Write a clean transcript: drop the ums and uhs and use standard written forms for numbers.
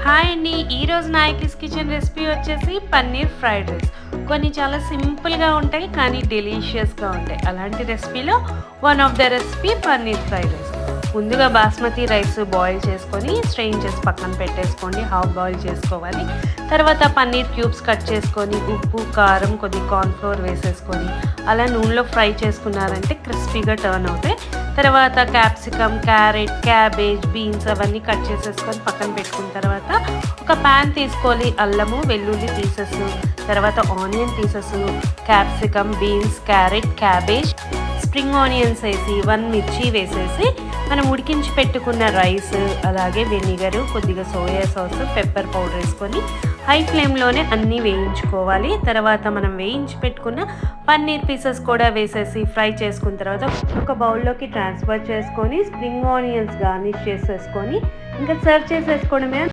Hi అండి. ఈరోజు నా ఐకిస్ కిచెన్ రెసిపీ వచ్చేసి పన్నీర్ ఫ్రైడ్ రైస్. కొన్ని చాలా సింపుల్‌గా ఉంటాయి కానీ డెలీషియస్‌గా ఉంటాయి. అలాంటి రెసిపీలో one of the recipe paneer fried rice. ముందుగా బాస్మతి రైస్ బాయిల్ చేసుకొని స్ట్రెయిన్ చేసి పక్కన పెట్టేసుకోండి. హాఫ్ బాయిల్ చేసుకోవాలి. తర్వాత పన్నీర్ క్యూబ్స్ కట్ చేసుకొని ఉప్పు, కారం, కొద్ది కార్న్ ఫ్లోర్ వేసేసుకొని అలా నూనెలో ఫ్రై చేసుకున్నారంటే క్రిస్పీగా టర్న్ అవుతాయి. తర్వాత క్యాప్సికమ్, క్యారెట్, క్యాబేజ్, బీన్స్ అవన్నీ కట్ చేసేసుకొని పక్కన పెట్టుకున్న తర్వాత ఒక ప్యాన్ తీసుకోవాలి. అల్లము, వెల్లుల్లి పీసెస్, తర్వాత onion pieces, capsicum, beans, carrot, cabbage, spring onions వేసి 1 మిర్చి వేసేసి మనం ఉడికించి పెట్టుకున్న రైస్, అలాగే వెనిగరు, కొద్దిగా సోయా సాస్, పెప్పర్ పౌడర్ వేసుకొని హై ఫ్లేమ్లోనే అన్నీ వేయించుకోవాలి. తర్వాత మనం వేయించి పెట్టుకున్న పన్నీర్ పీసెస్ కూడా వేసేసి ఫ్రై చేసుకున్న తర్వాత ఒక బౌల్లోకి ట్రాన్స్ఫర్ చేసుకొని స్ప్రింగ్ ఆనియన్స్ గార్నిష్ చేసేసుకొని ఇంకా సర్వ్ చేసేసుకోవడమే.